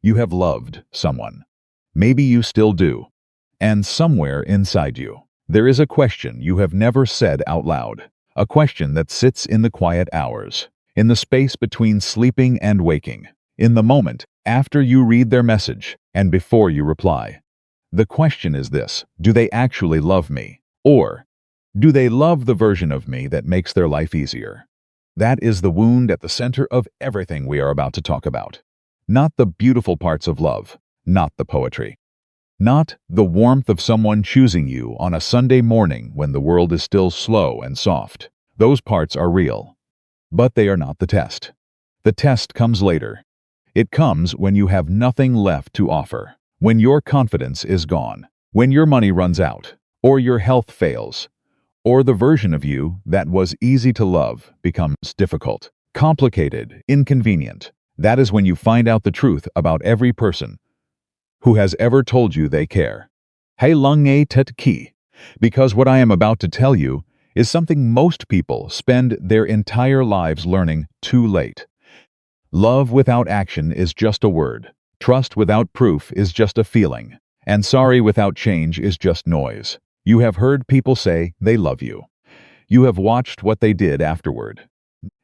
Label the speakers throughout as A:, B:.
A: You have loved someone. Maybe you still do. And somewhere inside you, there is a question you have never said out loud. A question that sits in the quiet hours, in the space between sleeping and waking, in the moment after you read their message and before you reply. The question is this: do they actually love me? Or do they love the version of me that makes their life easier? That is the wound at the center of everything we are about to talk about. Not the beautiful parts of love, not the poetry. Not the warmth of someone choosing you on a Sunday morning when the world is still slow and soft. Those parts are real. But they are not the test. The test comes later. It comes when you have nothing left to offer, when your confidence is gone, when your money runs out, or your health fails, or the version of you that was easy to love becomes difficult, complicated, inconvenient. That is when you find out the truth about every person who has ever told you they care. Hai lung e tet ki. Because what I am about to tell you is something most people spend their entire lives learning too late. Love without action is just a word. Trust without proof is just a feeling. And sorry without change is just noise. You have heard people say they love you. You have watched what they did afterward.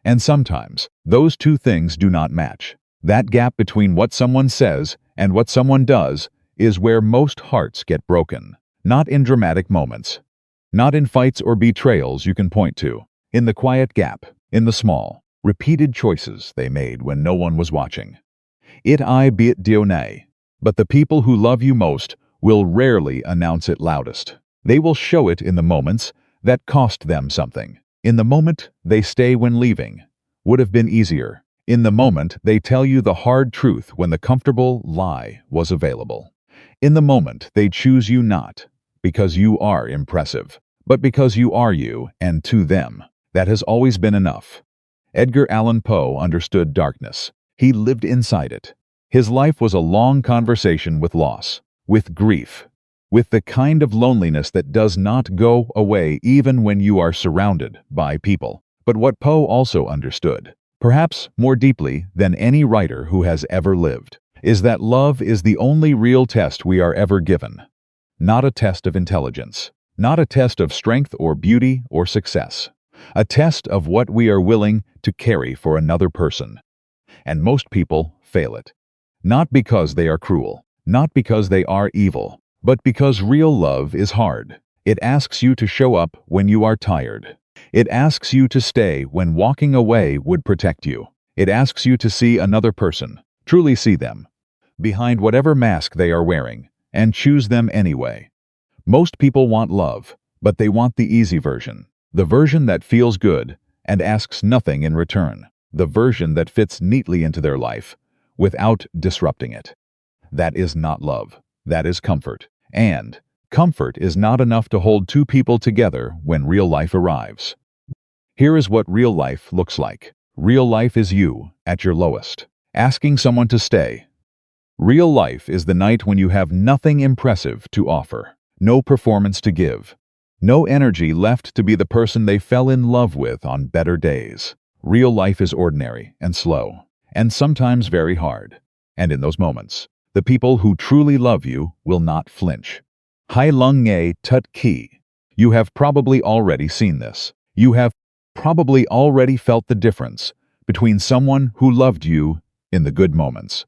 A: And sometimes those two things do not match. That gap between what someone says and what someone does is where most hearts get broken. Not in dramatic moments. Not in fights or betrayals you can point to. In the quiet gap. In the small, repeated choices they made when no one was watching. It I be it dionay. But the people who love you most will rarely announce it loudest. They will show it in the moments that cost them something. In the moment they stay when leaving would have been easier. In the moment they tell you the hard truth when the comfortable lie was available. In the moment they choose you not because you are impressive, but because you are you, and to them, that has always been enough. Edgar Allan Poe understood darkness. He lived inside it. His life was a long conversation with loss, with grief, with the kind of loneliness that does not go away even when you are surrounded by people. But what Poe also understood, perhaps more deeply than any writer who has ever lived, is that love is the only real test we are ever given. Not a test of intelligence, not a test of strength or beauty or success, a test of what we are willing to carry for another person. And most people fail it. Not because they are cruel, not because they are evil, but because real love is hard. It asks you to show up when you are tired. It asks you to stay when walking away would protect you. It asks you to see another person, truly see them, behind whatever mask they are wearing, and choose them anyway. Most people want love, but they want the easy version. The version that feels good and asks nothing in return. The version that fits neatly into their life without disrupting it. That is not love. That is comfort. And comfort is not enough to hold two people together when real life arrives. Here is what real life looks like. Real life is you at your lowest, asking someone to stay. Real life is the night when you have nothing impressive to offer, no performance to give, no energy left to be the person they fell in love with on better days. Real life is ordinary and slow, and sometimes very hard. And in those moments, the people who truly love you will not flinch. Hai lung e tut ki. You have probably already seen this. You have probably already felt the difference between someone who loved you in the good moments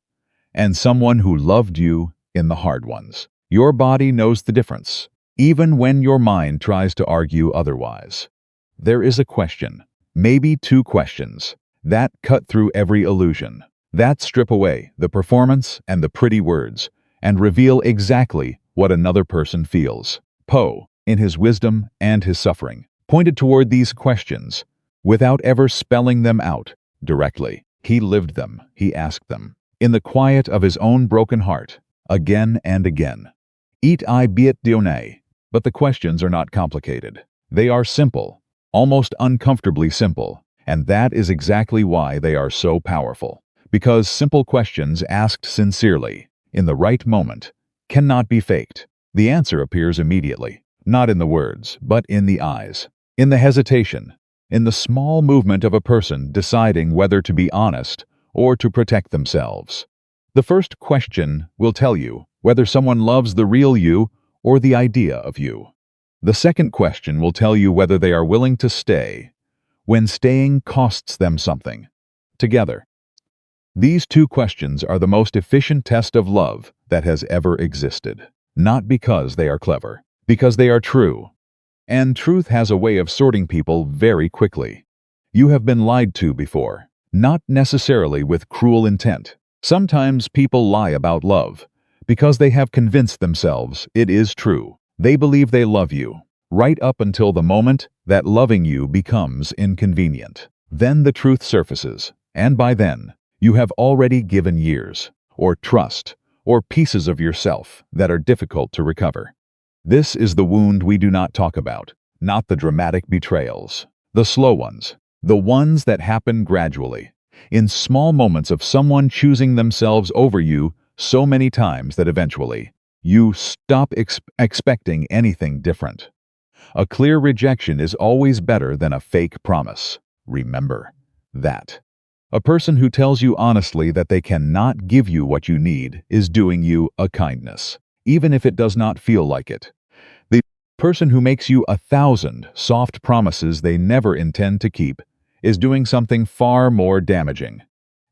A: and someone who loved you in the hard ones. Your body knows the difference, even when your mind tries to argue otherwise. There is a question, maybe two questions, that cut through every illusion, that strip away the performance and the pretty words, and reveal exactly what another person feels. Poe, in his wisdom and his suffering, pointed toward these questions without ever spelling them out directly. He lived them, he asked them, in the quiet of his own broken heart, again and again. Eat I be it dionay. But the questions are not complicated. They are simple, almost uncomfortably simple, and that is exactly why they are so powerful. Because simple questions asked sincerely, in the right moment, cannot be faked. The answer appears immediately, not in the words, but in the eyes, in the hesitation, in the small movement of a person deciding whether to be honest or to protect themselves. The first question will tell you whether someone loves the real you or the idea of you. The second question will tell you whether they are willing to stay when staying costs them something. Together, these two questions are the most efficient test of love that has ever existed. Not because they are clever, because they are true. And truth has a way of sorting people very quickly. You have been lied to before, not necessarily with cruel intent. Sometimes people lie about love because they have convinced themselves it is true. They believe they love you, right up until the moment that loving you becomes inconvenient. Then the truth surfaces, and by then, you have already given years, or trust, or pieces of yourself that are difficult to recover. This is the wound we do not talk about, not the dramatic betrayals, the slow ones, the ones that happen gradually, in small moments of someone choosing themselves over you so many times that eventually, you stop expecting anything different. A clear rejection is always better than a fake promise. Remember that. A person who tells you honestly that they cannot give you what you need is doing you a kindness, even if it does not feel like it. The person who makes you 1,000 soft promises they never intend to keep is doing something far more damaging.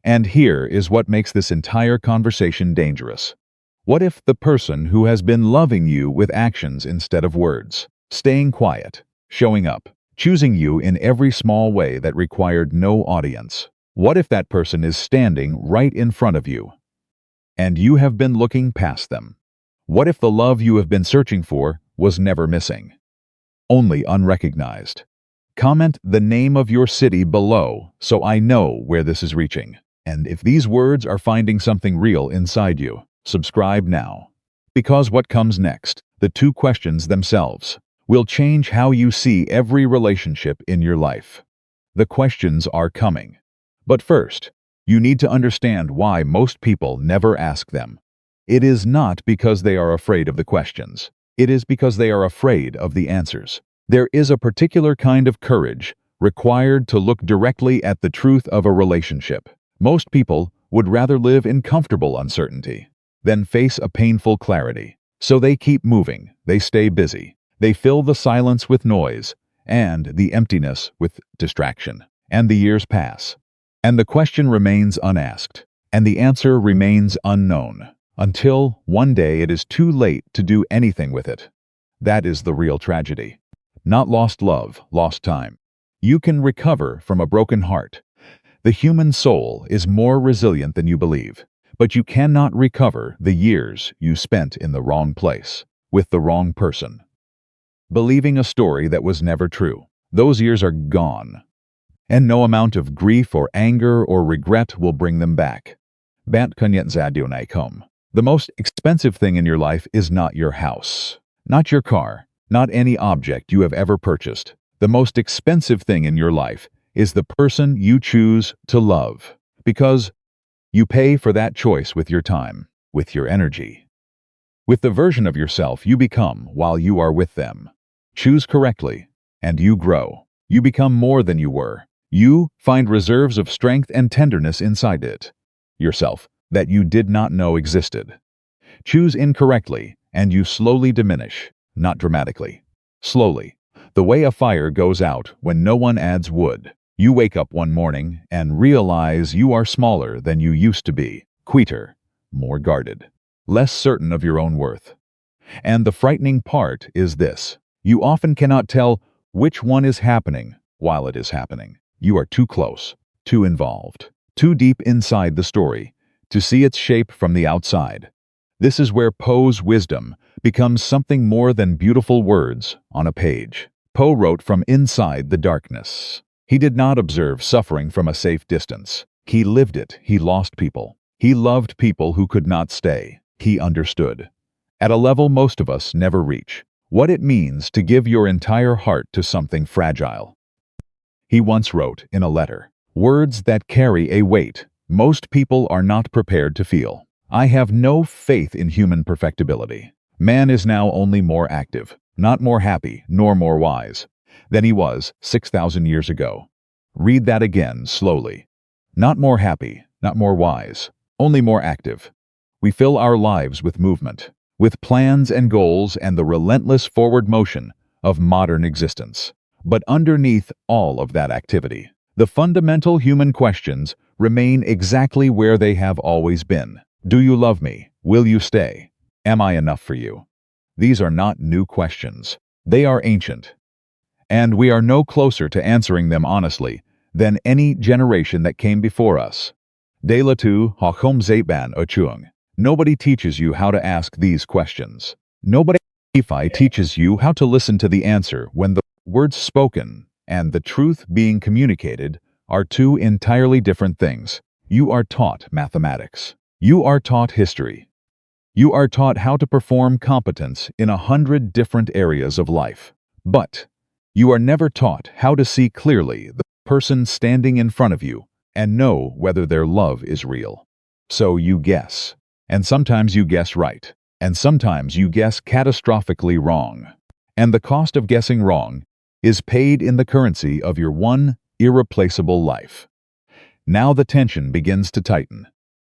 A: And here is what makes this entire conversation dangerous. What if the person who has been loving you with actions instead of words, staying quiet, showing up, choosing you in every small way that required no audience? What if that person is standing right in front of you, and you have been looking past them? What if the love you have been searching for was never missing, only unrecognized? Comment the name of your city below so I know where this is reaching. And if these words are finding something real inside you, subscribe now. Because what comes next, the two questions themselves, will change how you see every relationship in your life. The questions are coming. But first, you need to understand why most people never ask them. It is not because they are afraid of the questions. It is because they are afraid of the answers. There is a particular kind of courage required to look directly at the truth of a relationship. Most people would rather live in comfortable uncertainty than face a painful clarity. So they keep moving, they stay busy, they fill the silence with noise, and the emptiness with distraction. And the years pass. And the question remains unasked, and the answer remains unknown, until one day it is too late to do anything with it. That is the real tragedy. Not lost love, lost time. You can recover from a broken heart. The human soul is more resilient than you believe, but you cannot recover the years you spent in the wrong place, with the wrong person, believing a story that was never true. Those years are gone. And no amount of grief or anger or regret will bring them back. Bant kanyet zadionay home. The most expensive thing in your life is not your house, not your car, not any object you have ever purchased. The most expensive thing in your life is the person you choose to love, because you pay for that choice with your time, with your energy, with the version of yourself you become while you are with them. Choose correctly, and you grow. You become more than you were. You find reserves of strength and tenderness inside yourself that you did not know existed. Choose incorrectly, and you slowly diminish, not dramatically. Slowly, the way a fire goes out when no one adds wood. You wake up one morning and realize you are smaller than you used to be, quieter, more guarded, less certain of your own worth. And the frightening part is this: you often cannot tell which one is happening while it is happening. You are too close, too involved, too deep inside the story to see its shape from the outside. This is where Poe's wisdom becomes something more than beautiful words on a page. Poe wrote from inside the darkness. He did not observe suffering from a safe distance. He lived it. He lost people. He loved people who could not stay. He understood, at a level most of us never reach, what it means to give your entire heart to something fragile. He once wrote in a letter, "Words that carry a weight most people are not prepared to feel. I have no faith in human perfectibility. Man is now only more active, not more happy, nor more wise, than he was 6,000 years ago." Read that again slowly. Not more happy, not more wise, only more active. We fill our lives with movement, with plans and goals and the relentless forward motion of modern existence. But underneath all of that activity, the fundamental human questions remain exactly where they have always been. Do you love me? Will you stay? Am I enough for you? These are not new questions. They are ancient. And we are no closer to answering them honestly than any generation that came before us. De la tu ha không dạy bạn ở trường. Nobody teaches you how to ask these questions. Nobody teaches you how to listen to the answer when the words spoken and the truth being communicated are two entirely different things. You are taught mathematics. You are taught history. You are taught how to perform competence in 100 different areas of life. But you are never taught how to see clearly the person standing in front of you and know whether their love is real. So you guess. And sometimes you guess right. And sometimes you guess catastrophically wrong. And the cost of guessing wrong is paid in the currency of your one irreplaceable life. Now the tension begins to tighten.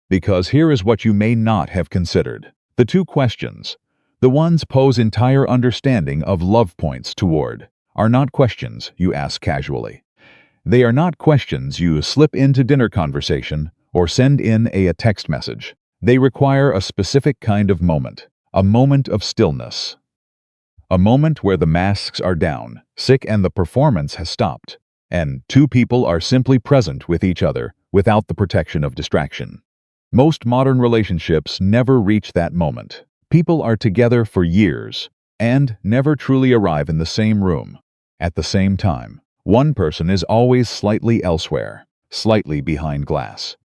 A: Because here is what you may not have considered. The two questions, the ones Poe's entire understanding of love points toward, are not questions you ask casually. They are not questions you slip into dinner conversation or send in a text message. They require a specific kind of moment, a moment of stillness. A moment where the masks are down, sick and the performance has stopped, and two people are simply present with each other without the protection of distraction. Most modern relationships never reach that moment. People are together for years and never truly arrive in the same room at the same time. One person is always slightly elsewhere, slightly behind glass.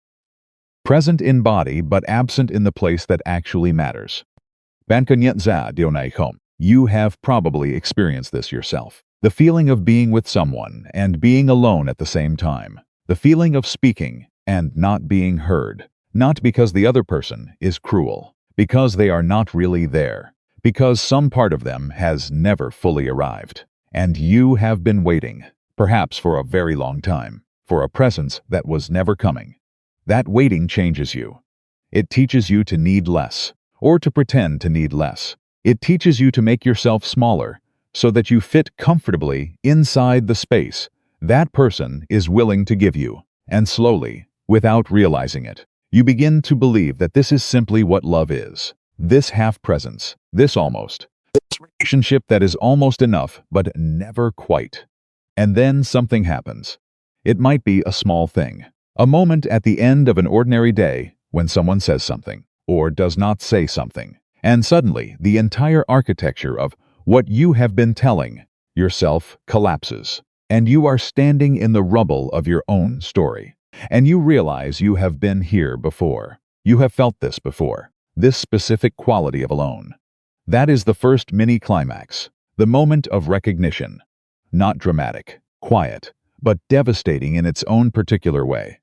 A: Present in body but absent in the place that actually matters. Bạn có nhận ra điều này không? You have probably experienced this yourself. The feeling of being with someone and being alone at the same time. The feeling of speaking and not being heard. Not because the other person is cruel, because they are not really there, because some part of them has never fully arrived. And you have been waiting, perhaps for a very long time, for a presence that was never coming. That waiting changes you. It teaches you to need less, or to pretend to need less. It teaches you to make yourself smaller, so that you fit comfortably inside the space that person is willing to give you. And slowly, without realizing it, you begin to believe that this is simply what love is. This half-presence, this relationship that is almost enough, but never quite. And then something happens. It might be a small thing. A moment at the end of an ordinary day when someone says something, or does not say something. And suddenly, the entire architecture of what you have been telling yourself collapses. And you are standing in the rubble of your own story. And you realize you have been here before. You have felt this before. This specific quality of alone. That is the first mini-climax. The moment of recognition. Not dramatic, quiet, but devastating in its own particular way.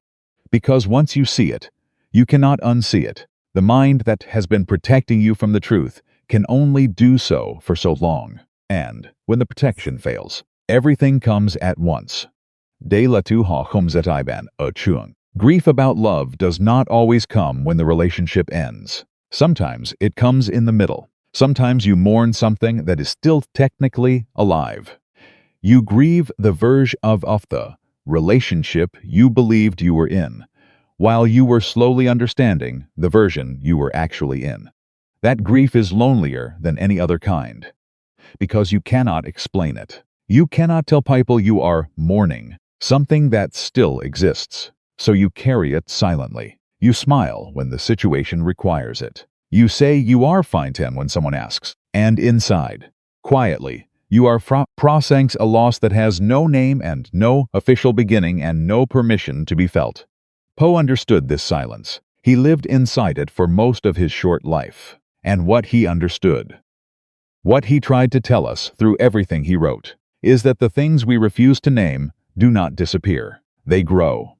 A: Because once you see it, you cannot unsee it. The mind that has been protecting you from the truth can only do so for so long. And when the protection fails, everything comes at once. De la tu ha không dạy bạn ở trường. Grief about love does not always come when the relationship ends. Sometimes it comes in the middle. Sometimes you mourn something that is still technically alive. You grieve the verge of the relationship you believed you were in, while you were slowly understanding the version you were actually in. That grief is lonelier than any other kind, because you cannot explain it. You cannot tell people you are mourning something that still exists, so you carry it silently. You smile when the situation requires it. You say you are fine when someone asks, and inside, quietly, you are processing a loss that has no name and no official beginning and no permission to be felt. Poe understood this silence. He lived inside it for most of his short life. And what he understood, what he tried to tell us through everything he wrote, is that the things we refuse to name do not disappear. They grow.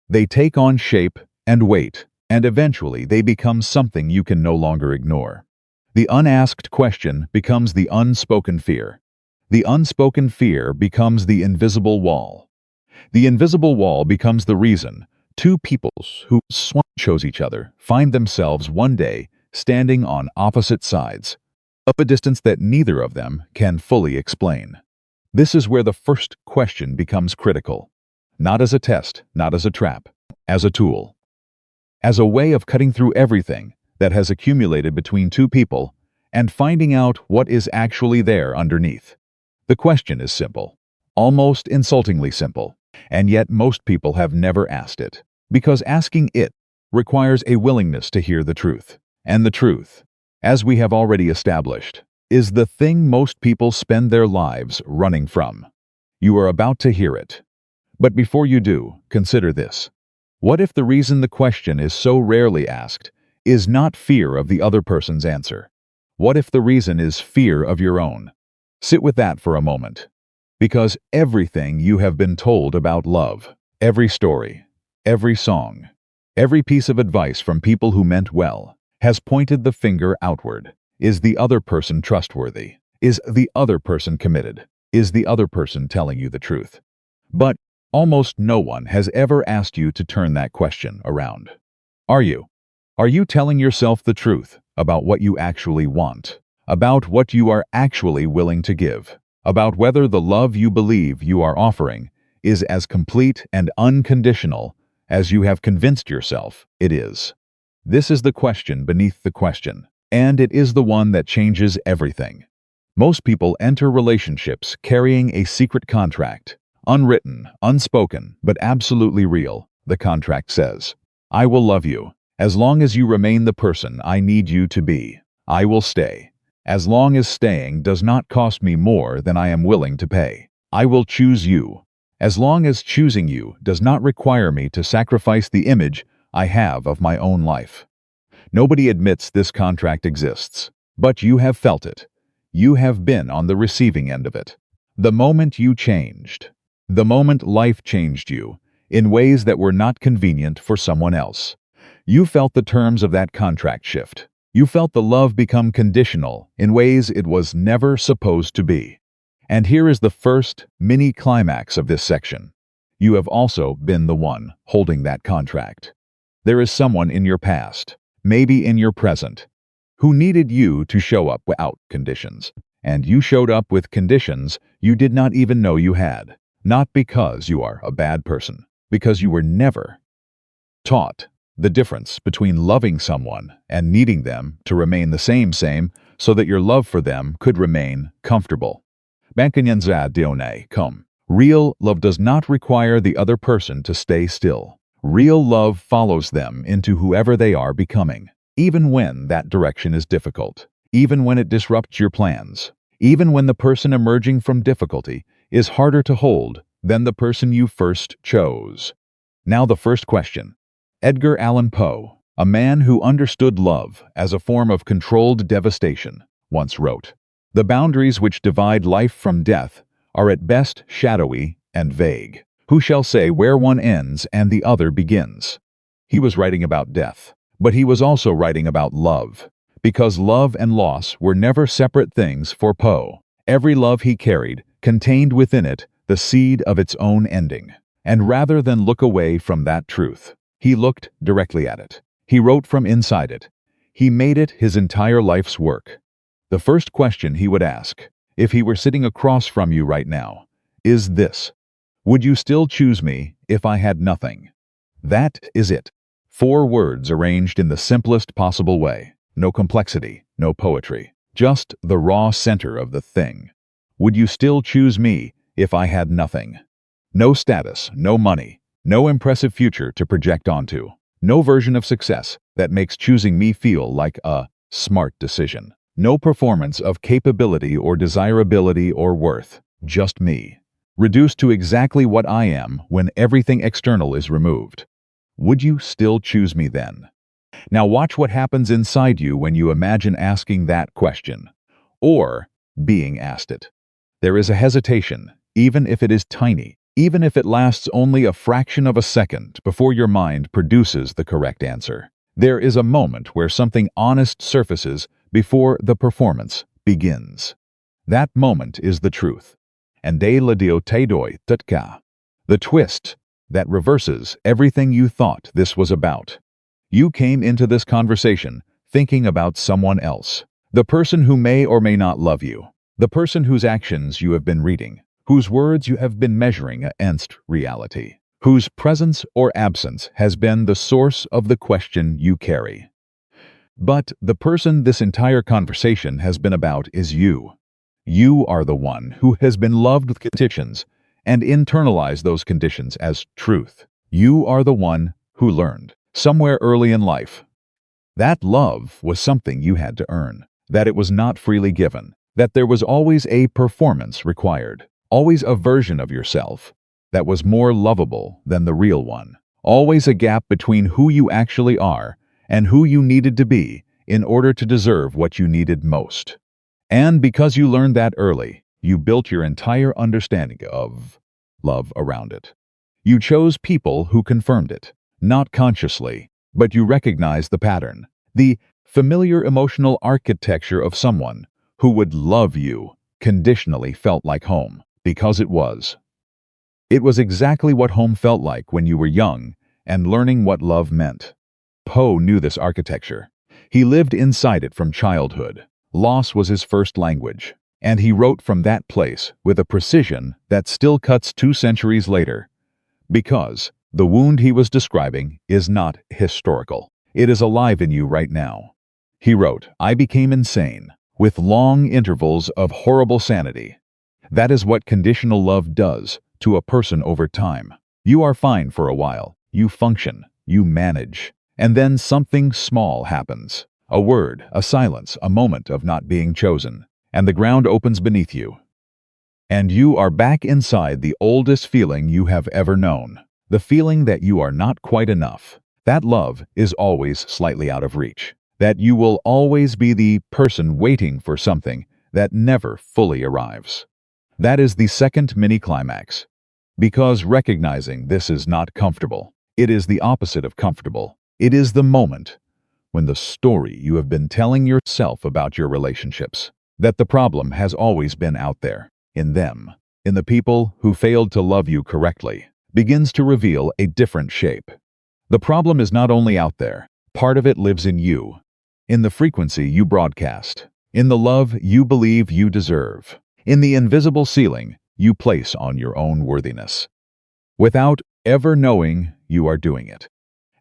A: They take on shape and weight, and eventually they become something you can no longer ignore. The unasked question becomes the unspoken fear. The unspoken fear becomes the invisible wall. The invisible wall becomes the reason Two peoples who chose each other find themselves one day standing on opposite sides, of a distance that neither of them can fully explain. This is where the first question becomes critical. Not as a test, not as a trap, as a tool. As a way of cutting through everything that has accumulated between two people and finding out what is actually there underneath. The question is simple, almost insultingly simple, and yet most people have never asked it, because asking it requires a willingness to hear the truth. And the truth, as we have already established, is the thing most people spend their lives running from. You are about to hear it. But before you do, consider this. What if the reason the question is so rarely asked is not fear of the other person's answer? What if the reason is fear of your own? Sit with that for a moment. Because everything you have been told about love, every story, every song, every piece of advice from people who meant well, has pointed the finger outward. Is the other person trustworthy? Is the other person committed? Is the other person telling you the truth? But almost no one has ever asked you to turn that question around. Are you? Are you telling yourself the truth about what you actually want? About what you are actually willing to give? About whether the love you believe you are offering is as complete and unconditional as you have convinced yourself it is? This is the question beneath the question, and it is the one that changes everything. Most people enter relationships carrying a secret contract. Unwritten, unspoken, but absolutely real. The contract says, I will love you. As long as you remain the person I need you to be, I will stay. As long as staying does not cost me more than I am willing to pay, I will choose you. As long as choosing you does not require me to sacrifice the image I have of my own life. Nobody admits this contract exists, but you have felt it. You have been on the receiving end of it. The moment you changed, the moment life changed you in ways that were not convenient for someone else, you felt the terms of that contract shift. You felt the love become conditional in ways it was never supposed to be. And here is the first mini climax of this section. You have also been the one holding that contract. There is someone in your past, maybe in your present, who needed you to show up without conditions. And you showed up with conditions you did not even know you had. Not because you are a bad person, because you were never taught the difference between loving someone and needing them to remain the same so that your love for them could remain comfortable. Real love does not require the other person to stay still. Real love follows them into whoever they are becoming, even when that direction is difficult, even when it disrupts your plans, even when the person emerging from difficulty is harder to hold than the person you first chose. Now the first question. Edgar Allan Poe, a man who understood love as a form of controlled devastation, once wrote, "The boundaries which divide life from death are at best shadowy and vague. Who shall say where one ends and the other begins?" He was writing about death, but he was also writing about love, because love and loss were never separate things for Poe. Every love he carried contained within it the seed of its own ending. And rather than look away from that truth, he looked directly at it. He wrote from inside it. He made it his entire life's work. The first question he would ask, if he were sitting across from you right now, is this: would you still choose me if I had nothing? That is it. 4 words arranged in the simplest possible way. No complexity, no poetry. Just the raw center of the thing. Would you still choose me if I had nothing? No status, no money, no impressive future to project onto. No version of success that makes choosing me feel like a smart decision. No performance of capability or desirability or worth. Just me. Reduced to exactly what I am when everything external is removed. Would you still choose me then? Now watch what happens inside you when you imagine asking that question, or being asked it. There is a hesitation, even if it is tiny, even if it lasts only a fraction of a second before your mind produces the correct answer. There is a moment where something honest surfaces before the performance begins. That moment is the truth. And de la dio te doi tutka. The twist, that reverses everything you thought this was about. You came into this conversation thinking about someone else, the person who may or may not love you, the person whose actions you have been reading, whose words you have been measuring against reality, whose presence or absence has been the source of the question you carry. But the person this entire conversation has been about is you. You are the one who has been loved with conditions and internalized those conditions as truth. You are the one who learned, somewhere early in life, that love was something you had to earn, that it was not freely given, that there was always a performance required, always a version of yourself that was more lovable than the real one, always a gap between who you actually are and who you needed to be in order to deserve what you needed most. And because you learned that early, you built your entire understanding of love around it. You chose people who confirmed it, not consciously, but you recognized the pattern, the familiar emotional architecture of someone who would love you conditionally felt like home, because it was. It was exactly what home felt like when you were young and learning what love meant. Poe knew this architecture. He lived inside it from childhood. Loss was his first language, and he wrote from that place with a precision that still cuts 2 centuries later. Because the wound he was describing is not historical. It is alive in you right now. He wrote, "I became insane, with long intervals of horrible sanity. That is what conditional love does to a person over time. You are fine for a while, you function, you manage, and then something small happens. A word, a silence, a moment of not being chosen, and the ground opens beneath you. And you are back inside the oldest feeling you have ever known, the feeling that you are not quite enough, that love is always slightly out of reach, that you will always be the person waiting for something that never fully arrives. That is the second mini-climax. Because recognizing this is not comfortable, it is the opposite of comfortable. It is the moment when the story you have been telling yourself about your relationships, that the problem has always been out there, in them, in the people who failed to love you correctly, begins to reveal a different shape. The problem is not only out there, part of it lives in you, in the frequency you broadcast, in the love you believe you deserve, in the invisible ceiling you place on your own worthiness, without ever knowing you are doing it.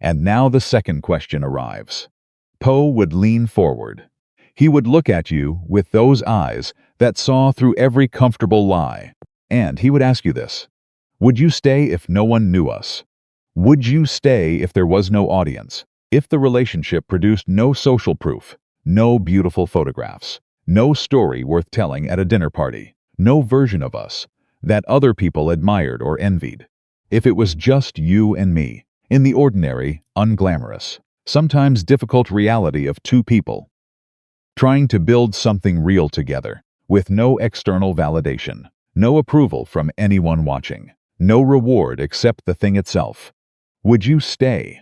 A: And now the second question arrives. Poe would lean forward. He would look at you with those eyes that saw through every comfortable lie, and he would ask you this: would you stay if no one knew us? Would you stay if there was no audience? If the relationship produced no social proof, no beautiful photographs, no story worth telling at a dinner party, no version of us that other people admired or envied? If it was just you and me, in the ordinary, unglamorous, sometimes difficult reality of 2 people, trying to build something real together, with no external validation, no approval from anyone watching, no reward except the thing itself, would you stay?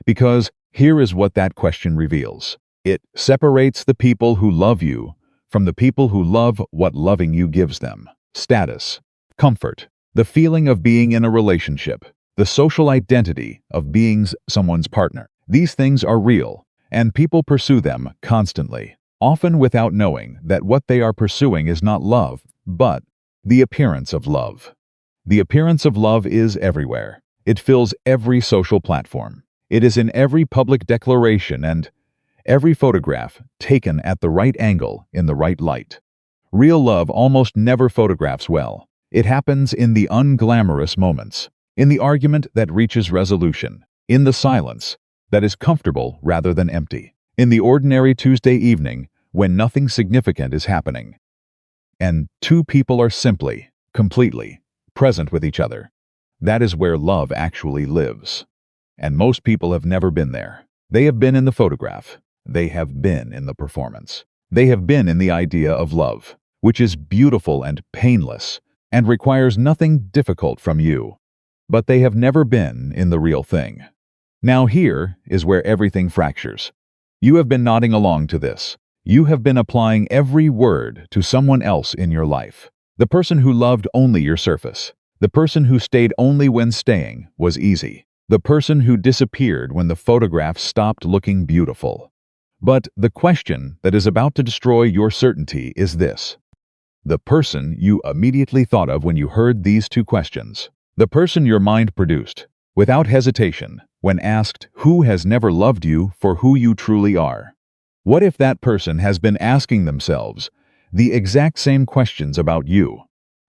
A: Because here is what that question reveals. It separates the people who love you from the people who love what loving you gives them: status, comfort, the feeling of being in a relationship, the social identity of being someone's partner. These things are real, and people pursue them constantly, often without knowing that what they are pursuing is not love, but the appearance of love. The appearance of love is everywhere. It fills every social platform. It is in every public declaration and every photograph taken at the right angle in the right light. Real love almost never photographs well. It happens in the unglamorous moments, in the argument that reaches resolution, in the silence that is comfortable rather than empty, in the ordinary Tuesday evening when nothing significant is happening, and 2 people are simply, completely present with each other. That is where love actually lives. And most people have never been there. They have been in the photograph. They have been in the performance. They have been in the idea of love, which is beautiful and painless and requires nothing difficult from you. But they have never been in the real thing. Now here is where everything fractures. You have been nodding along to this. You have been applying every word to someone else in your life. The person who loved only your surface. The person who stayed only when staying was easy. The person who disappeared when the photograph stopped looking beautiful. But the question that is about to destroy your certainty is this. The person you immediately thought of when you heard these two questions. The person your mind produced, without hesitation, when asked who has never loved you for who you truly are. What if that person has been asking themselves the exact same questions about you?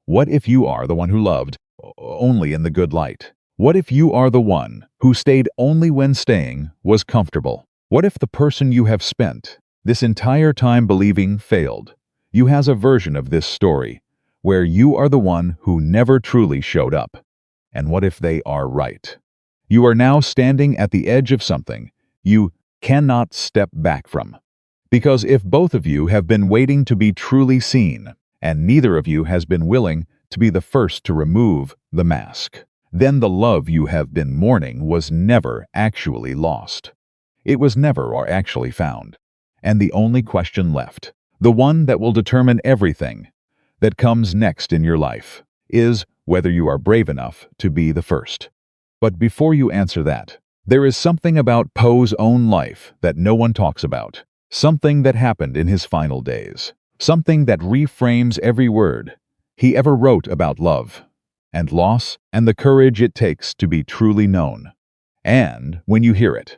A: What if you are the one who loved only in the good light? What if you are the one who stayed only when staying was comfortable? What if the person you have spent this entire time believing failed? You has a version of this story where you are the one who never truly showed up. And what if they are right? You are now standing at the edge of something you cannot step back from. Because if both of you have been waiting to be truly seen, and neither of you has been willing to be the first to remove the mask, then the love you have been mourning was never actually lost. It was never or actually found. And the only question left, the one that will determine everything that comes next in your life, is whether you are brave enough to be the first. But before you answer that, there is something about Poe's own life that no one talks about. Something that happened in his final days. Something that reframes every word he ever wrote about love and loss and the courage it takes to be truly known. And when you hear it,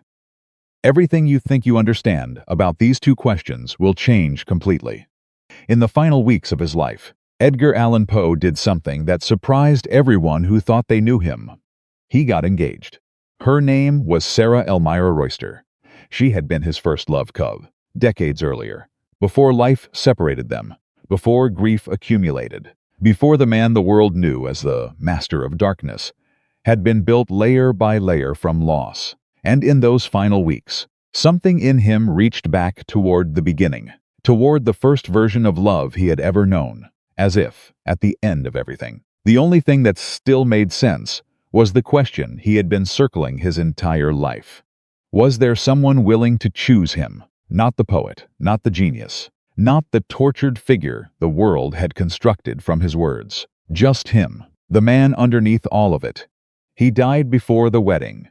A: everything you think you understand about these two questions will change completely. In the final weeks of his life, Edgar Allan Poe did something that surprised everyone who thought they knew him. He got engaged. Her name was Sarah Elmira Royster. She had been his first love cove, decades earlier, before life separated them, before grief accumulated, before the man the world knew as the Master of Darkness had been built layer by layer from loss. And in those final weeks, something in him reached back toward the beginning, toward the first version of love he had ever known, as if, at the end of everything, the only thing that still made sense was the question he had been circling his entire life. Was there someone willing to choose him? Not the poet, not the genius, not the tortured figure the world had constructed from his words. Just him, the man underneath all of it. He died before the wedding,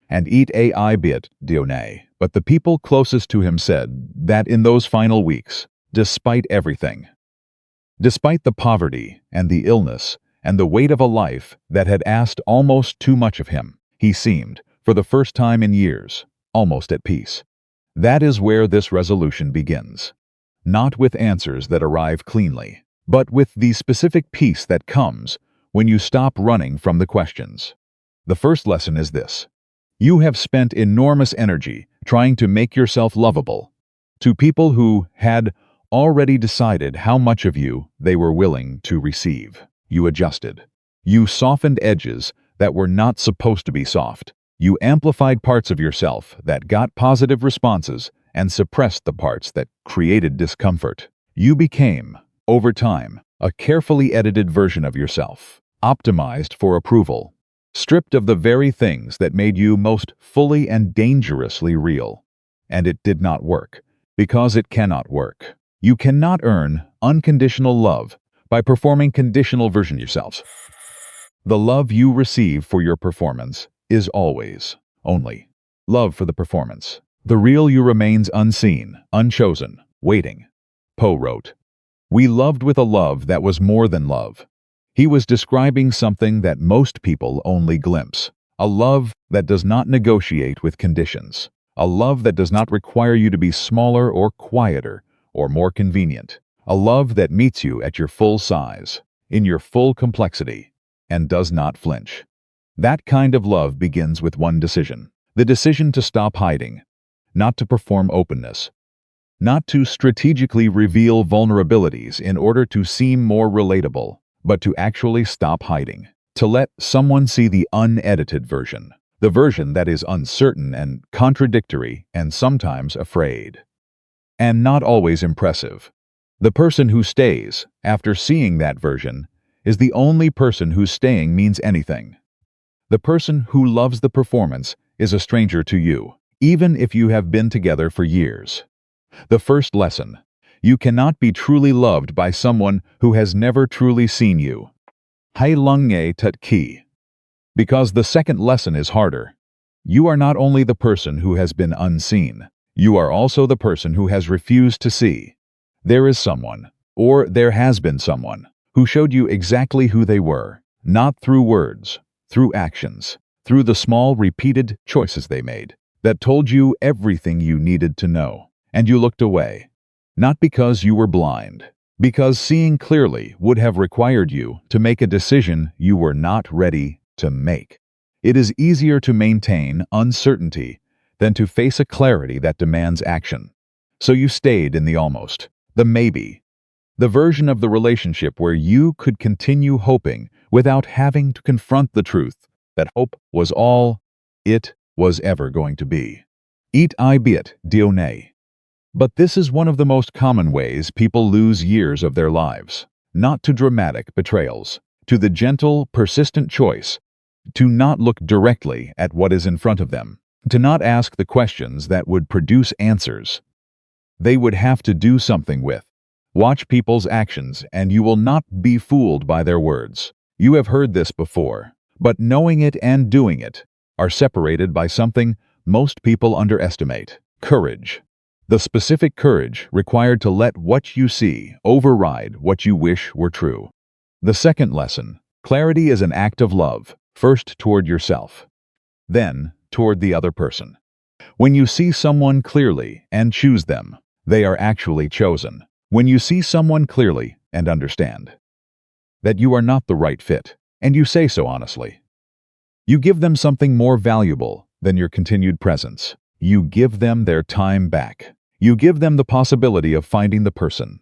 A: and eat ai bit Dionne, but the people closest to him said that in those final weeks, despite everything, despite the poverty and the illness and the weight of a life that had asked almost too much of him, he seemed, for the first time in years, almost at peace. That is where this resolution begins. Not with answers that arrive cleanly, but with the specific peace that comes when you stop running from the questions. The first lesson is this. You have spent enormous energy trying to make yourself lovable to people who had already decided how much of you they were willing to receive. You adjusted. You softened edges that were not supposed to be soft. You amplified parts of yourself that got positive responses and suppressed the parts that created discomfort. You became, over time, a carefully edited version of yourself, optimized for approval, stripped of the very things that made you most fully and dangerously real. And it did not work, because it cannot work. You cannot earn unconditional love by performing conditional version yourselves. The love you receive for your performance is always, only, love for the performance. The real you remains unseen, unchosen, waiting. Poe wrote, "We loved with a love that was more than love." He was describing something that most people only glimpse, a love that does not negotiate with conditions, a love that does not require you to be smaller or quieter or more convenient, a love that meets you at your full size, in your full complexity, and does not flinch. That kind of love begins with one decision, the decision to stop hiding, not to perform openness, not to strategically reveal vulnerabilities in order to seem more relatable, but to actually stop hiding, to let someone see the unedited version, the version that is uncertain and contradictory and sometimes afraid. And not always impressive. The person who stays, after seeing that version, is the only person whose staying means anything. The person who loves the performance is a stranger to you, even if you have been together for years. The first lesson: you cannot be truly loved by someone who has never truly seen you. Hai lung nge tut ki. Because the second lesson is harder. You are not only the person who has been unseen, you are also the person who has refused to see. There is someone, or there has been someone, who showed you exactly who they were, not through words, through actions, through the small repeated choices they made, that told you everything you needed to know, and you looked away. Not because you were blind, because seeing clearly would have required you to make a decision you were not ready to make. It is easier to maintain uncertainty than to face a clarity that demands action. So you stayed in the almost, the maybe, the version of the relationship where you could continue hoping without having to confront the truth that hope was all it was ever going to be. Eat I bit dionne. But this is one of the most common ways people lose years of their lives, not to dramatic betrayals, to the gentle, persistent choice to not look directly at what is in front of them, to not ask the questions that would produce answers they would have to do something with. Watch people's actions and you will not be fooled by their words. You have heard this before, but knowing it and doing it are separated by something most people underestimate: courage. The specific courage required to let what you see override what you wish were true. The second lesson: clarity is an act of love, first toward yourself, then toward the other person. When you see someone clearly and choose them, they are actually chosen. When you see someone clearly and understand that you are not the right fit, and you say so honestly, you give them something more valuable than your continued presence. You give them their time back. You give them the possibility of finding the person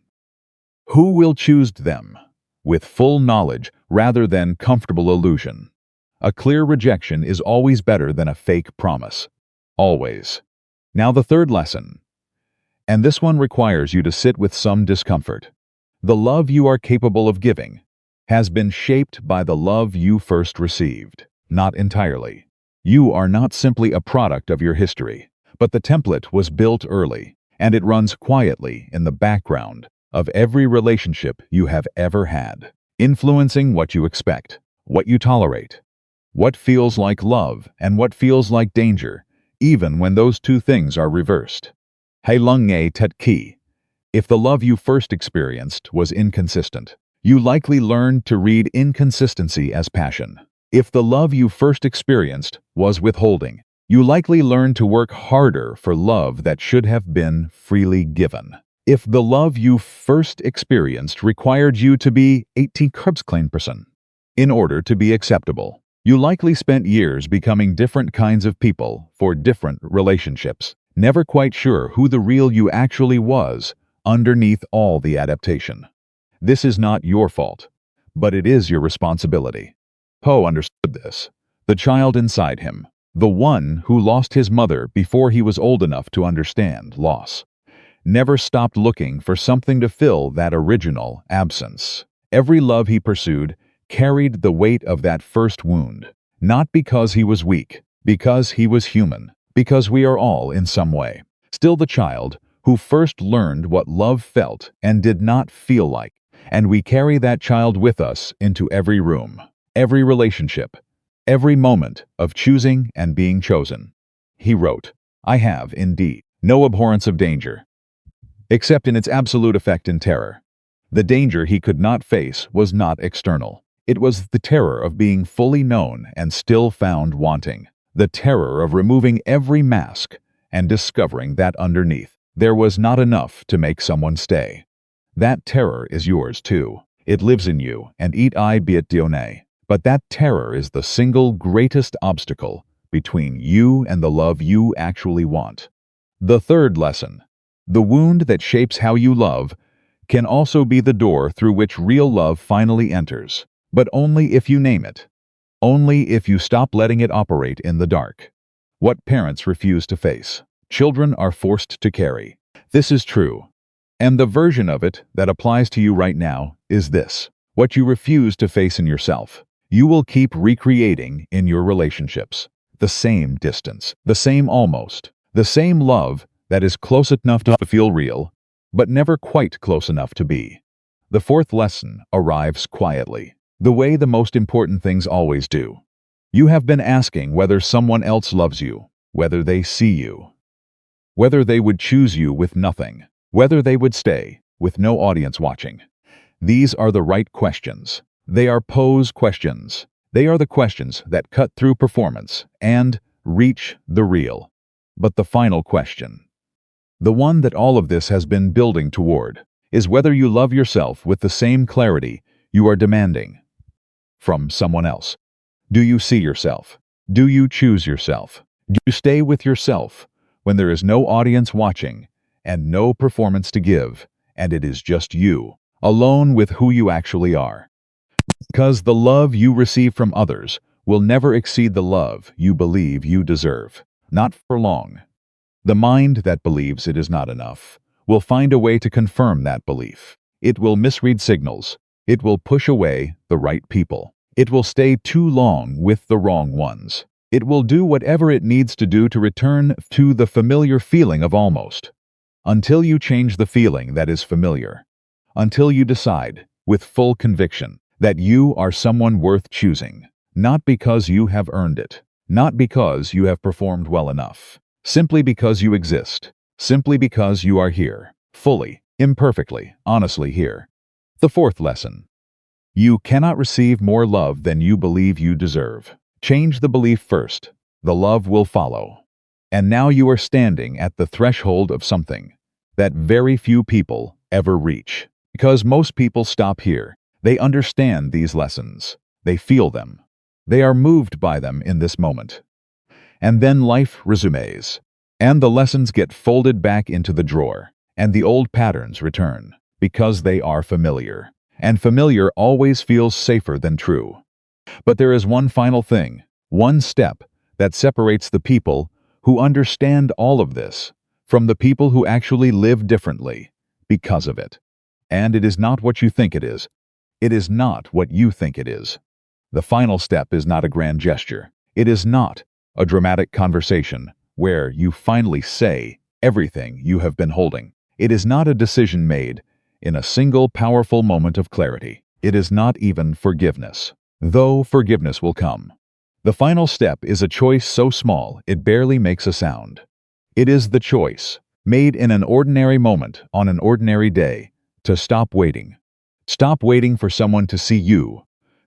A: who will choose them with full knowledge rather than comfortable illusion. A clear rejection is always better than a fake promise. Always. Now the third lesson. And this one requires you to sit with some discomfort. The love you are capable of giving has been shaped by the love you first received, not entirely. You are not simply a product of your history, but the template was built early, and it runs quietly in the background of every relationship you have ever had, influencing what you expect, what you tolerate, what feels like love and what feels like danger, even when those two things are reversed. Hai lung nge tut ki. If the love you first experienced was inconsistent, you likely learned to read inconsistency as passion. If the love you first experienced was withholding, you likely learned to work harder for love that should have been freely given. If the love you first experienced required you to be 80% in order to be acceptable, you likely spent years becoming different kinds of people for different relationships, never quite sure who the real you actually was underneath all the adaptation. This is not your fault, but it is your responsibility. Poe understood this. The child inside him, the one who lost his mother before he was old enough to understand loss, never stopped looking for something to fill that original absence. Every love he pursued carried the weight of that first wound, not because he was weak, because he was human, because we are all, in some way, still the child who first learned what love felt and did not feel like, and we carry that child with us into every room, every relationship, every moment of choosing and being chosen. He wrote, "I have, indeed, no abhorrence of danger, except in its absolute effect in terror." The danger he could not face was not external. It was the terror of being fully known and still found wanting, the terror of removing every mask and discovering that underneath there was not enough to make someone stay. That terror is yours too. It lives in you, and eat I bit dionne. But that terror is the single greatest obstacle between you and the love you actually want. The third lesson. The wound that shapes how you love can also be the door through which real love finally enters, but only if you name it. Only if you stop letting it operate in the dark. What parents refuse to face, children are forced to carry. This is true. And the version of it that applies to you right now is this. What you refuse to face in yourself, you will keep recreating in your relationships. The same distance, the same almost, the same love that is close enough to feel real, but never quite close enough to be. The fourth lesson arrives quietly. the way the most important things always do. You have been asking whether someone else loves you, whether they see you, whether they would choose you with nothing, whether they would stay with no audience watching. These are the right questions. They are Poe's questions. They are the questions that cut through performance and reach the real. But the final question, the one that all of this has been building toward, is whether you love yourself with the same clarity you are demanding from someone else. Do you see yourself? Do you choose yourself? Do you stay with yourself when there is no audience watching and no performance to give, and it is just you, alone with who you actually are? Because the love you receive from others will never exceed the love you believe you deserve. Not for long. The mind that believes it is not enough will find a way to confirm that belief. It will misread signals. It will push away the right people. It will stay too long with the wrong ones. It will do whatever it needs to do to return to the familiar feeling of almost. Until you change the feeling that is familiar. Until you decide, with full conviction, that you are someone worth choosing. Not because you have earned it. Not because you have performed well enough. Simply because you exist. Simply because you are here. Fully, imperfectly, honestly here. The fourth lesson. You cannot receive more love than you believe you deserve. Change the belief first. The love will follow. And now you are standing at the threshold of something that very few people ever reach. Because most people stop here. They understand these lessons. They feel them. They are moved by them in this moment. And then life resumes. And the lessons get folded back into the drawer. And the old patterns return. Because they are familiar. And familiar always feels safer than true. But there is one final thing, one step, that separates the people who understand all of this from the people who actually live differently because of it. And it is not what you think it is. It is not what you think it is. The final step is not a grand gesture. It is not a dramatic conversation where you finally say everything you have been holding. It is not a decision made in a single powerful moment of clarity. It is not even forgiveness, though forgiveness will come. The final step is a choice so small it barely makes a sound. It is the choice, made in an ordinary moment on an ordinary day, to stop waiting. Stop waiting for someone to see you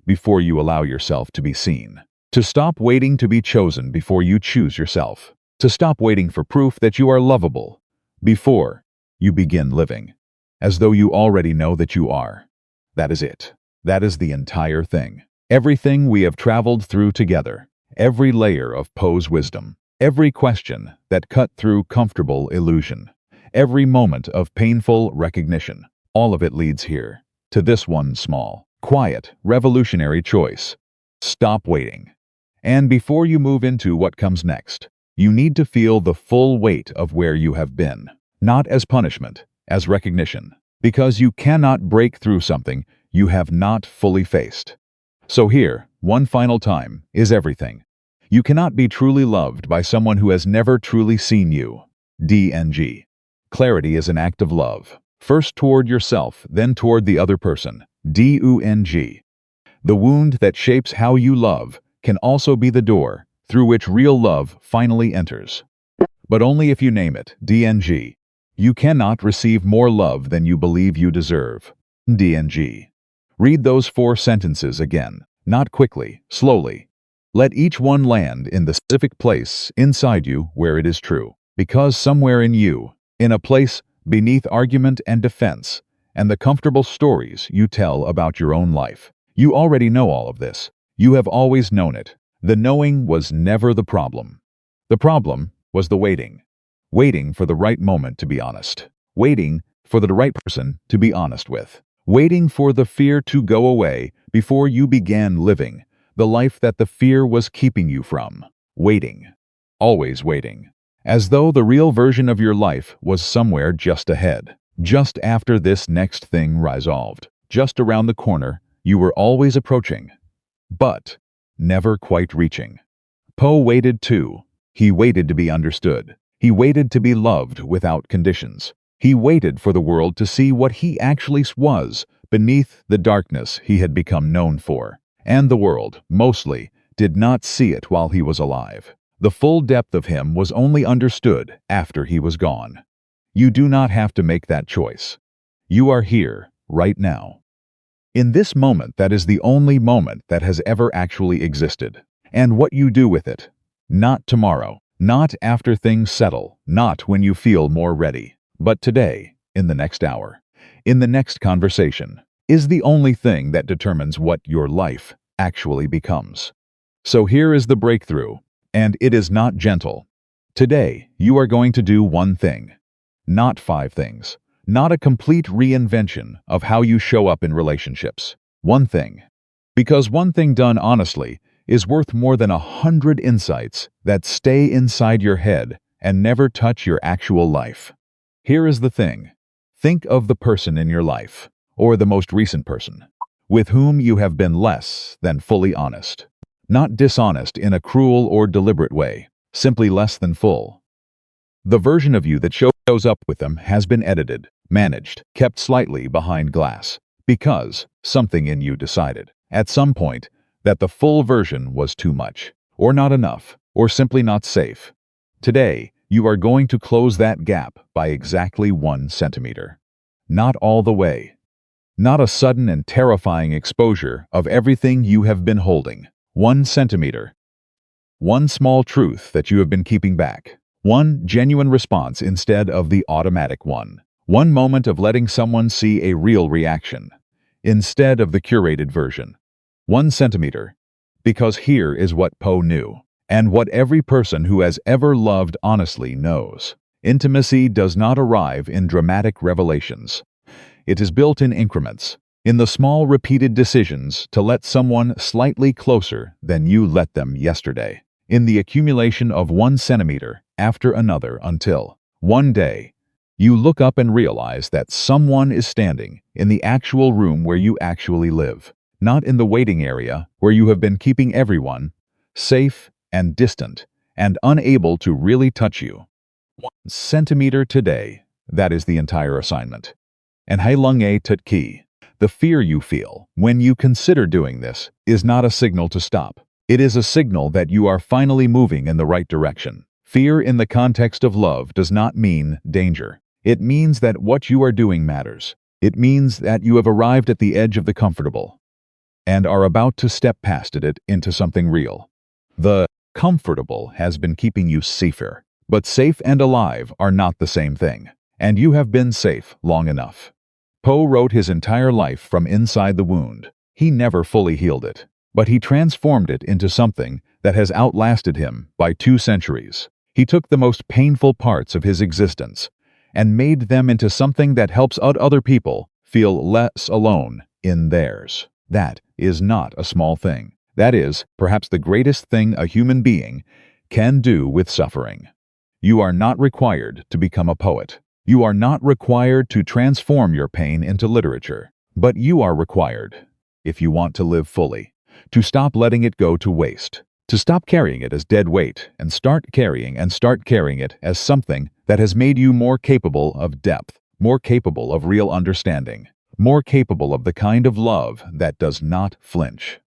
A: before you allow yourself to be seen. To stop waiting to be chosen before you choose yourself. To stop waiting for proof that you are lovable before you begin living. As though you already know that you are. That is it. That is the entire thing. Everything we have traveled through together. Every layer of Poe's wisdom. Every question that cut through comfortable illusion. Every moment of painful recognition. All of it leads here. To this one small, quiet, revolutionary choice. Stop waiting. And before you move into what comes next, you need to feel the full weight of where you have been. Not as punishment, as recognition, because you cannot break through something you have not fully faced. So here, one final time, is everything. You cannot be truly loved by someone who has never truly seen you. DNG. Clarity is an act of love. First toward yourself, then toward the other person. DUNG. The wound that shapes how you love can also be the door through which real love finally enters. But only if you name it. DNG. You cannot receive more love than you believe you deserve. DNG. Read those 4 sentences again, not quickly, slowly. Let each one land in the specific place inside you where it is true. Because somewhere in you, in a place beneath argument and defense, and the comfortable stories you tell about your own life, you already know all of this. You have always known it. The knowing was never the problem. The problem was the waiting. Waiting for the right moment to be honest. Waiting for the right person to be honest with. Waiting for the fear to go away before you began living the life that the fear was keeping you from. Waiting. Always waiting. As though the real version of your life was somewhere just ahead. Just after this next thing resolved. Just around the corner you were always approaching. But never quite reaching. Poe waited too. He waited to be understood. He waited to be loved without conditions. He waited for the world to see what he actually was beneath the darkness he had become known for. And the world, mostly, did not see it while he was alive. The full depth of him was only understood after he was gone. You do not have to make that choice. You are here, right now. In this moment that is the only moment that has ever actually existed. And what you do with it. Not tomorrow, not after things settle, not when you feel more ready, but today, in the next hour, in the next conversation, is the only thing that determines what your life actually becomes. So here is the breakthrough, and it is not gentle. Today, you are going to do one thing, not 5 things. Not a complete reinvention of how you show up in relationships. One thing. Because one thing done honestly is worth more than 100 insights that stay inside your head and never touch your actual life. Here is the thing. Think of the person in your life, or the most recent person, with whom you have been less than fully honest. Not dishonest in a cruel or deliberate way, simply less than full. The version of you that shows up with them has been edited, managed, kept slightly behind glass, because something in you decided, at some point, that the full version was too much, or not enough, or simply not safe. Today, you are going to close that gap by exactly 1 centimeter. Not all the way. Not a sudden and terrifying exposure of everything you have been holding. 1 centimeter. One small truth that you have been keeping back. One genuine response instead of the automatic one. One moment of letting someone see a real reaction, instead of the curated version. 1 centimeter. Because here is what Poe knew, and what every person who has ever loved honestly knows. Intimacy does not arrive in dramatic revelations. It is built in increments, in the small repeated decisions to let someone slightly closer than you let them yesterday. In the accumulation of 1 centimeter after another until, one day, you look up and realize that someone is standing in the actual room where you actually live, not in the waiting area where you have been keeping everyone safe and distant and unable to really touch you. 1 centimeter today, that is the entire assignment. And hailunge tut ki. The fear you feel when you consider doing this is not a signal to stop. It is a signal that you are finally moving in the right direction. Fear in the context of love does not mean danger. It means that what you are doing matters. It means that you have arrived at the edge of the comfortable and are about to step past it into something real. The comfortable has been keeping you safer, but safe and alive are not the same thing, and you have been safe long enough. Poe wrote his entire life from inside the wound. He never fully healed it, but he transformed it into something that has outlasted him by 2 centuries. He took the most painful parts of his existence and made them into something that helps other people feel less alone in theirs. That is not a small thing. That is, perhaps the greatest thing a human being can do with suffering. You are not required to become a poet. You are not required to transform your pain into literature. But you are required, if you want to live fully, to stop letting it go to waste, to stop carrying it as dead weight and start carrying it as something that has made you more capable of depth, more capable of real understanding, more capable of the kind of love that does not flinch.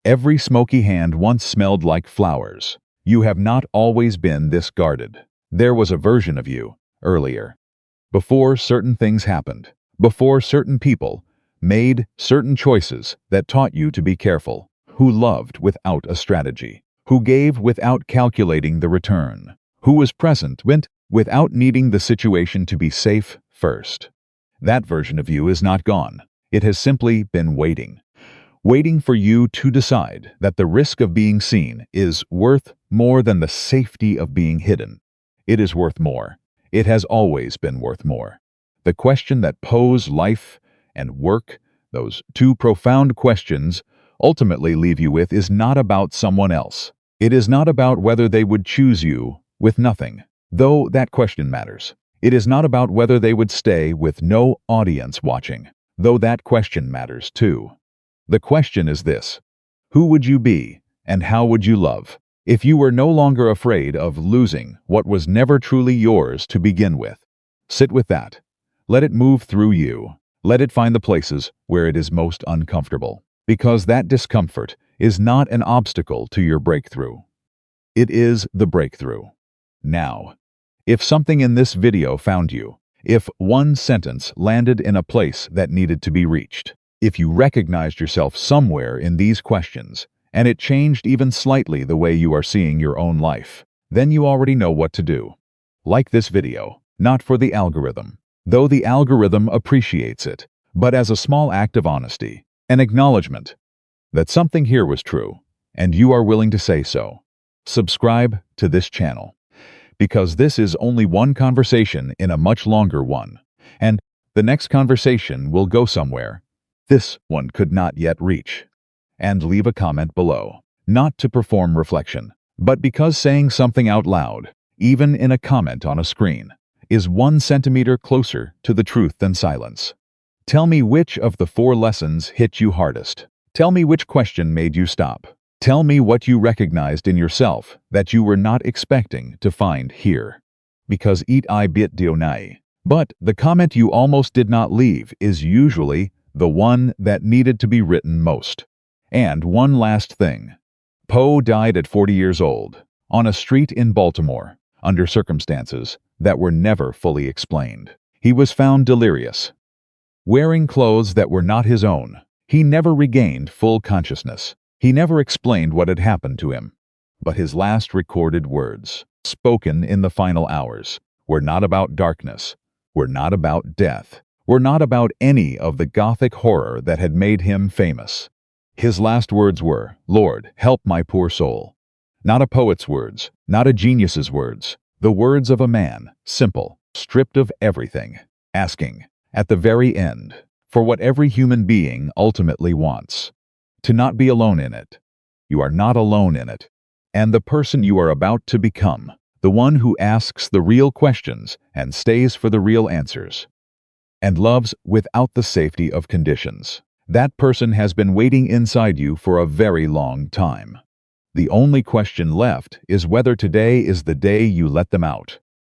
A: Every smoky hand once smelled like flowers. You have not always been this guarded. There was a version of you, earlier, before certain things happened, before certain people made certain choices that taught you to be careful, who loved without a strategy, who gave without calculating the return, who was present without needing the situation to be safe first. That version of you is not gone. It has simply been waiting. Waiting for you to decide that the risk of being seen is worth more than the safety of being hidden. It is worth more. It has always been worth more. The question that Poe's life and work, those 2 profound questions, ultimately leave you with is not about someone else. It is not about whether they would choose you with nothing, though that question matters. It is not about whether they would stay with no audience watching, though that question matters too. The question is this: who would you be and how would you love if you were no longer afraid of losing what was never truly yours to begin with? Sit with that. Let it move through you. Let it find the places where it is most uncomfortable, because that discomfort is not an obstacle to your breakthrough. It is the breakthrough. Now, if something in this video found you, if one sentence landed in a place that needed to be reached, if you recognized yourself somewhere in these questions, and it changed even slightly the way you are seeing your own life, then you already know what to do. Like this video, not for the algorithm, though the algorithm appreciates it, but as a small act of honesty, an acknowledgement that something here was true, and you are willing to say so. Subscribe to this channel, because this is only one conversation in a much longer one, and the next conversation will go somewhere this one could not yet reach. And leave a comment below, not to perform reflection, but because saying something out loud, even in a comment on a screen, is 1 centimeter closer to the truth than silence. Tell me which of the 4 lessons hit you hardest. Tell me which question made you stop. Tell me what you recognized in yourself that you were not expecting to find here. Because eat I bit dionai. But the comment you almost did not leave is usually the one that needed to be written most. And one last thing. Poe died at 40 years old, on a street in Baltimore, under circumstances that were never fully explained. He was found delirious, wearing clothes that were not his own. He never regained full consciousness. He never explained what had happened to him. But his last recorded words, spoken in the final hours, were not about darkness, were not about death, were not about any of the Gothic horror that had made him famous. His last words were, "Lord, help my poor soul." Not a poet's words, not a genius's words, the words of a man, simple, stripped of everything, asking, at the very end, for what every human being ultimately wants. To not be alone in it. You are not alone in it. And the person you are about to become, the one who asks the real questions and stays for the real answers, and loves without the safety of conditions, that person has been waiting inside you for a very long time. The only question left is whether today is the day you let them out.